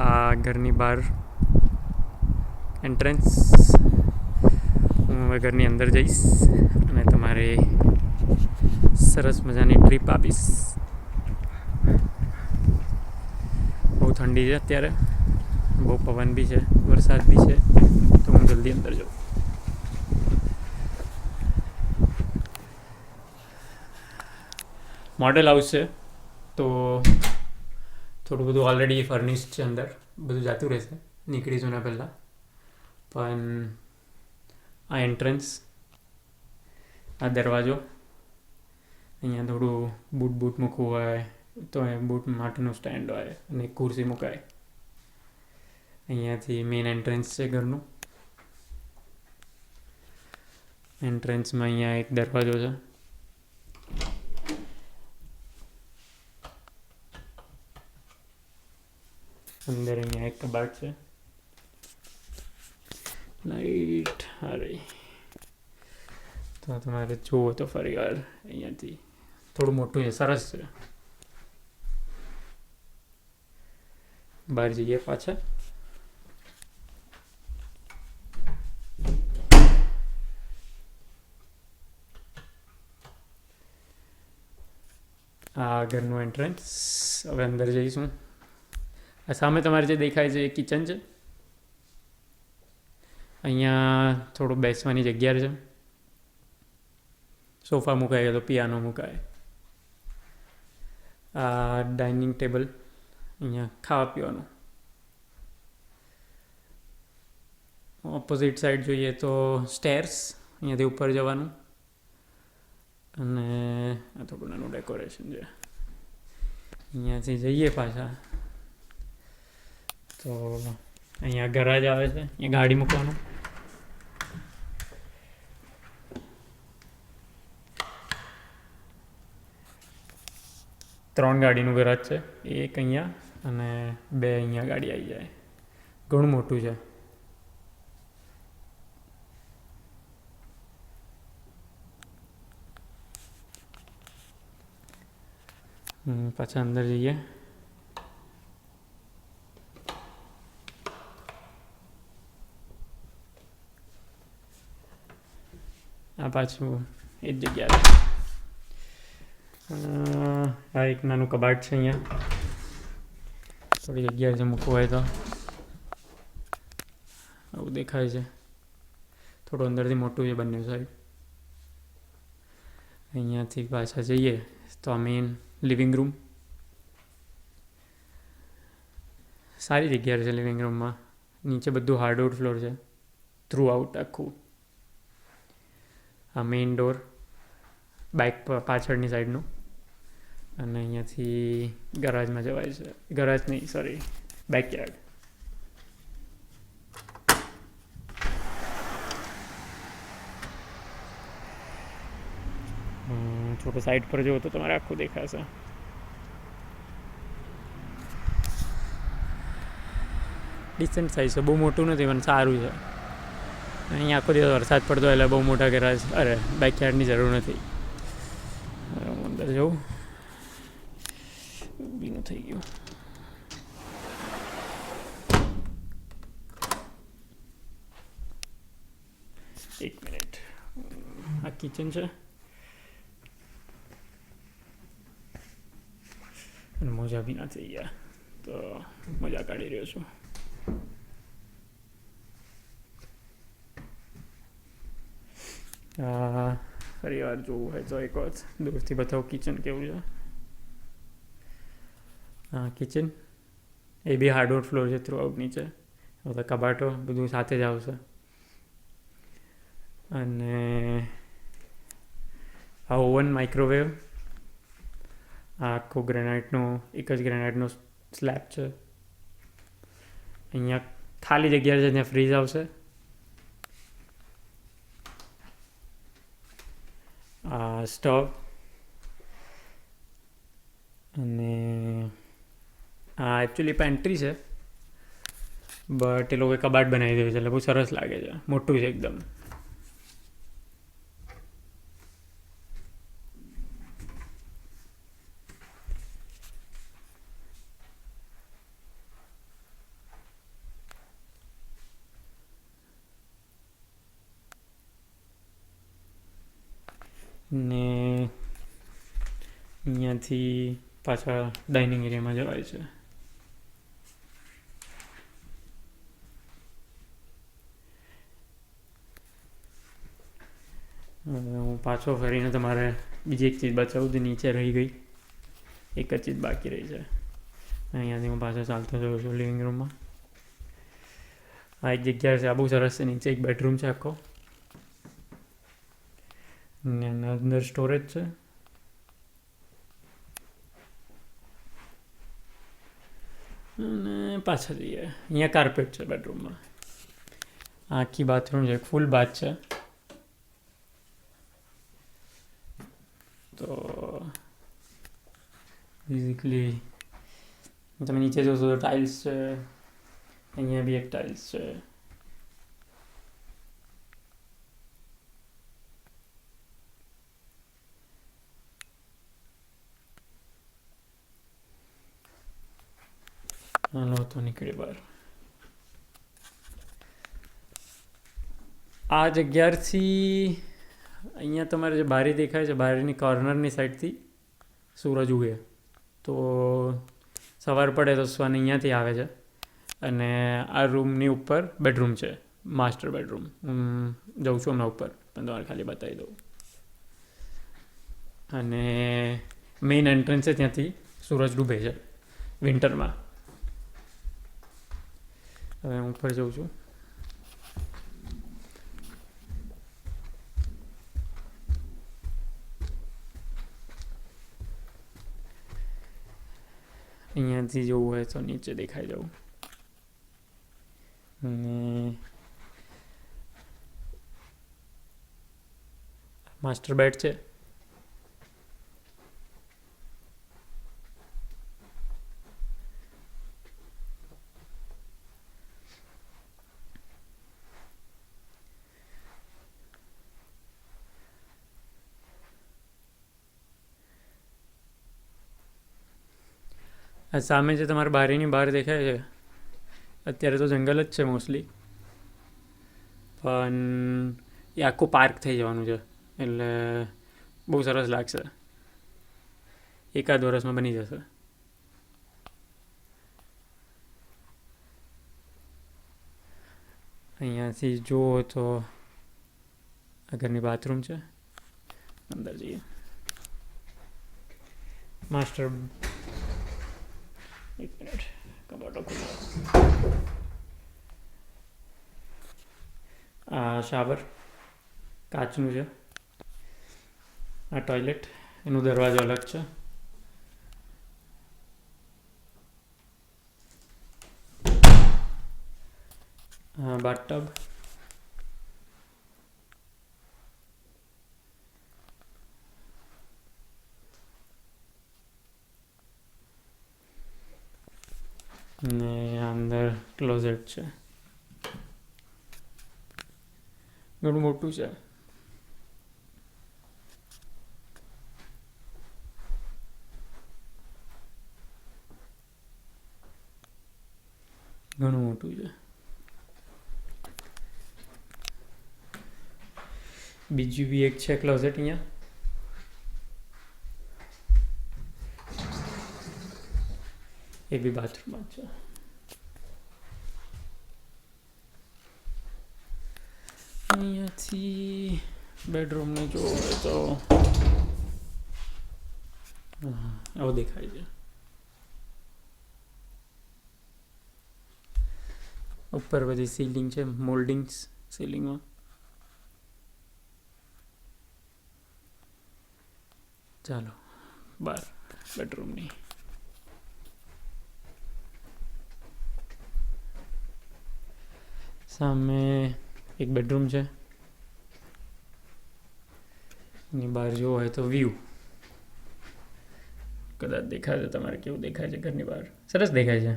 આ ઘરની બહાર એન્ટ્રન્સ. હું હવે ઘરની અંદર જઈશ અને તમારે સરસ મજાની ટ્રીપ આપીશ. બહુ ઠંડી છે અત્યારે, બહુ પવન બી છે, વરસાદ બી છે, તો હું જલ્દી અંદર જાઉં. મોડેલ હાઉસ છે તો થોડું બધું ઓલરેડી ફર્નિશ્ડ છે, અંદર બધું જાતું રહેશે નીકળીશું ને પહેલાં. પણ આ એન્ટ્રન્સ, આ દરવાજો, અહીંયા થોડું બૂટ મૂકવું હોય તો એ બૂટ માટેનું સ્ટેન્ડ હોય અને ખુરશી મુકાય. અહીંયાથી મેઇન એન્ટ્રન્સ છે ઘરનું. એન્ટ્રન્સમાં અહીંયા એક દરવાજો છે. અંદર અહીંયા એક કબાટ છે. લાઈટ હારી તો તમારે જુઓ તો ફરી વાર અહીંયાથી થોડું મોટું છે, સરસ છે. બહાર જઈએ પાછા. આ ઘરનું એન્ટ્રન્સ. હવે અંદર જઈશું. આ સામે તમારે જે દેખાય છે એ કિચન છે. અહીંયા થોડું બેસવાની જગ્યા છે. સોફા મુકાય તો પિયાનો મુકાય. આ ડાઇનિંગ ટેબલ, અહીંયા ખાવા પીવાનું. ઓપોઝિટ સાઈડ જોઈએ તો સ્ટેર્સ, અહીંયાથી ઉપર જવાનું. અને આ થોડું નાનું ડેકોરેશન છે. અહીંયાથી જઈએ પાછા તો અહીંયા ગરાજ આવે છે, અહીંયા ગાડી મૂકવાનું. ત્રણ ગાડીનું ગરાજ છે, એક અહીંયા અને બે અહીંયા ગાડી આવી જાય. ઘણું મોટું છે. પાછા અંદર જઈએ. આ પાછું એ જ જગ્યા છે. આ એક નાનું કબાટ છે. અહીંયા થોડી જગ્યા છે મૂકવું હોય તો. આવું દેખાય છે. થોડું અંદરથી મોટું છે બંને સાઈડ. અહીંયાથી પાછા જઈએ તો આ મેઇન લિવિંગ રૂમ. સારી જગ્યા છે લિવિંગ રૂમમાં. નીચે બધું હાર્ડવુડ ફ્લોર છે થ્રુ આઉટ આખું. આ મેઇન ડોર બાઇક પાછળની સાઈડનું. અને અહીંયાથી ગરાજમાં જવાય છે. ગરાજ નહીં, સોરી, બેકયાર્ડ. થોડું સાઈડ પર જુઓ તો તમારે આખું દેખાશે. ડિસેન્ટ સાઈઝ છે, બહુ મોટું નથી પણ સારું છે. અહીંયા આખો દિવસ વરસાદ પડતો એટલે બહુ મોટા ગરાજ બેકયાર્ડની જરૂર નથી. હું અંદર જવું. બીનું થઈ ગયું. એક મિનિટ. આ કિચન છે અને મોજા બી ના થઈ ગયા તો મજા કાઢી રહ્યો છું. ફરી વાર જોવું હોય તો એક વખત દૂરથી બતાવું કિચન કેવું છે. હા, કિચન એ બી હાર્ડવુડ ફ્લોર છે થ્રુ આઉટ. નીચે બધા કબાટો બધું સાથે જ આવશે. અને આ ઓવન, માઇક્રોવેવ. આ આખું ગ્રેનાઇટનો, એક જ ગ્રેનાઇટનો સ્લેબ છે. અહીંયા ખાલી જગ્યા છે, ત્યાં ફ્રીજ આવશે. આ સ્ટવ અને આ એકચ્યુઅલી પેન્ટ્રી છે બટ એ લોકોએ કબાટ બનાવી દીધું છે એટલે બહુ સરસ લાગે છે. મોટું છે એકદમ. ને અહીંયાથી પાછા ડાઇનિંગ એરિયામાં જવાય છે. હું પાછો ફરીને તમારે બીજી એક ચીજ બતાવું જે નીચે રહી ગઈ. એક જ ચીજ બાકી રહી છે. અહીંયાથી હું પાછો ચાલતો જઉં છું લિવિંગ રૂમમાં. આ એક જગ્યા છે, આ બહુ સરસ છે. નીચે એક બેડરૂમ છે આખો, ને અંદર સ્ટોરેજ છે. અને પાછા જઈએ, અહીંયા કાર્પેટ છે બેડરૂમમાં. આખી બાથરૂમ છે, ફૂલ બાથ છે. તો બેઝિકલી તમે નીચે જોશો તો ટાઇલ્સ છે, અહીંયા બી એક ટાઇલ્સ છે. હાલો તો નીકળી બહાર. આ જગ્યાથી અહીંયા તમારે જે બારી દેખાય છે, બારીની કોર્નરની સાઈડથી સૂરજ ઉગે. તો સવાર પડે તો સન અહીંયાથી આવે છે. અને આ રૂમની ઉપર બેડરૂમ છે, માસ્ટર બેડરૂમ. હું જઉં છું હમણાં ઉપર, પણ તમારે ખાલી બતાવી દઉં. અને મેઇન એન્ટ્રન્સ છે, ત્યાંથી સૂરજ ડૂબે છે વિન્ટરમાં. હવે હું ઉપર જઉં છું. અહીંયાથી જોવું હોય તો નીચે દેખાઈ જવું. અને માસ્ટર બેડ છે. આ સામે જે તમારે બારીની બહાર દેખાય છે, અત્યારે તો જંગલ જ છે મોસ્ટલી, પણ એ આખું પાર્ક થઈ જવાનું છે. એટલે બહુ સરસ લાગશે. એકાદ વર્ષમાં બની જશે. અહીંયાથી જુઓ તો આ ઘરની બાથરૂમ છે. અંદર જઈએ. માસ્ટર, એક મિનિટ, કબાટો ખોલો. આ શાવર કાચનું છે. આ ટોયલેટ, એનું દરવાજો અલગ છે. બાથટબ, ને અંદર ક્લોઝેટ છે. ઘણું મોટું છે. ઘણું મોટું છે. બીજું બી એક છે ક્લોઝેટ અહીંયા. એ બી બાથરૂમમાં જ છે. અહીંયાથી બેડરૂમને જોવો હોય તો આવું દેખાય છે. ઉપર બધી સીલિંગ છે, મોલ્ડિંગ્સ સીલિંગમાં. ચાલો બહાર બેડરૂમની. સામે એક બેડરૂમ છે. એની બહાર જોવો હોય તો વ્યૂ કદાચ દેખાય છે તમારે. કેવું દેખાય છે ઘરની બહાર? સરસ દેખાય છે.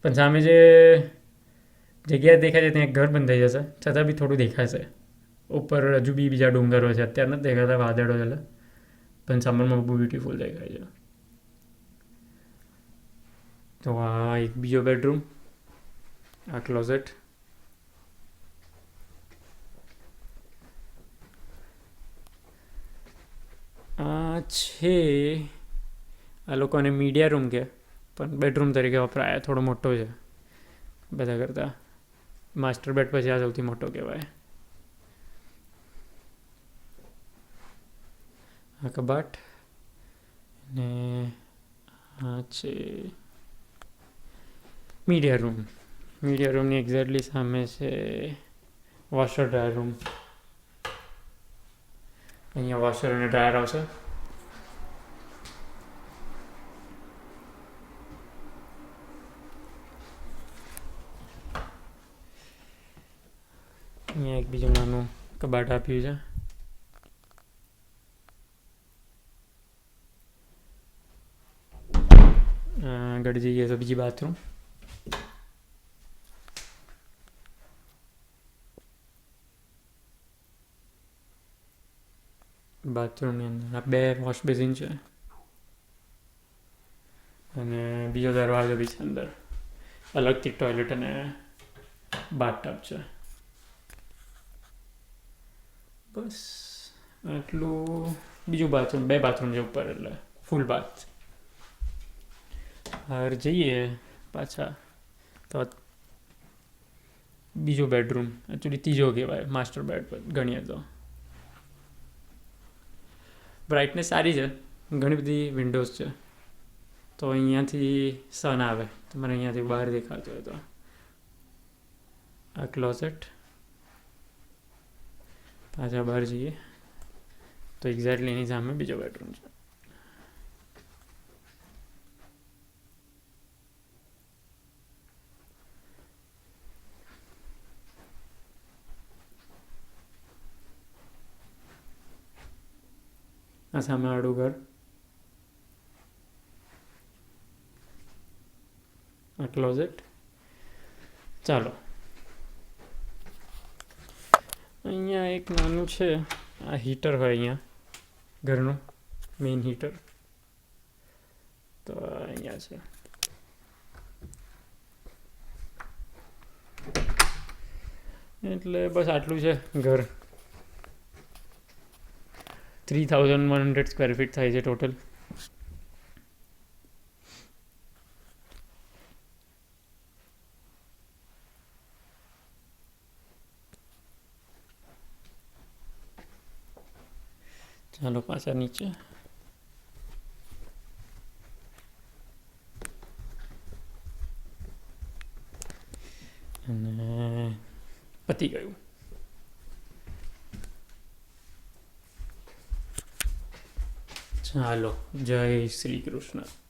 પણ સામે જે જગ્યા દેખાય છે ત્યાં એક ઘર બંધાઈ જશે, છતાં બી થોડું દેખાશે. ઉપર હજુ બી બીજા ડુંગરો છે, અત્યારે નથી દેખાતા, વાદળો એટલે, પણ સમરમાં બહુ બ્યુટીફુલ દેખાય છે. તો આ એક બીજો બેડરૂમ, આ ક્લોઝેટ. છે આ લોકોને મીડિયા રૂમ કે પણ બેડરૂમ તરીકે વપરાય, થોડો મોટો છે બધા કરતાં. માસ્ટર બેડ પછી આ સૌથી મોટો કહેવાય. આ કબાટ ને આ છે મીડિયા રૂમ. મીડિયા રૂમની એક્ઝેક્ટલી સામે છે વોશર ડ્રાયર રૂમ. અહીંયા વોશર અને ડ્રાયર આવશે. અહીંયા એક બીજું નાનું કબાટ આપ્યું છે. આગળ જઈએ તો બીજી બાથરૂમ. બાથરૂમની અંદર આ 2 વોશ બેસિન છે અને બીજો દરવાજો બી છે અંદર. અલગથી ટોયલેટ અને બાથટબ છે. બસ આટલું. બીજું બાથરૂમ, 2 બાથરૂમ છે ઉપર, એટલે ફૂલ બાથ. બહાર જઈએ પાછા તો બીજો બેડરૂમ, એકચ્યુઅલી ત્રીજો કહેવાય માસ્ટર બેડ પર ગણીએ તો. બ્રાઇટનેસ સારી છે, ઘણી બધી વિન્ડોઝ છે, તો અહીંયાથી સન આવે, તમારે અહીંયાથી બહાર દેખાતું હોય તો. આ ક્લોઝેટ. પાછા બહાર જઈએ તો એક્ઝેક્ટલી એની સામે બીજો બેડરૂમ છે. આ સામે આડું ઘર. આ ક્લોઝેટ. ચાલો અહીંયા એક નાનું છે, આ હીટર હોય અહીંયા ઘરનું મેઇન હીટર, તો અહીંયા છે. એટલે બસ આટલું છે ઘર. 3100 સ્ક્વેર ફીટ થાય છે ટોટલ. ચાલો પાછા નીચે. અને પતી ગયું. ચાલો, જય શ્રી કૃષ્ણ.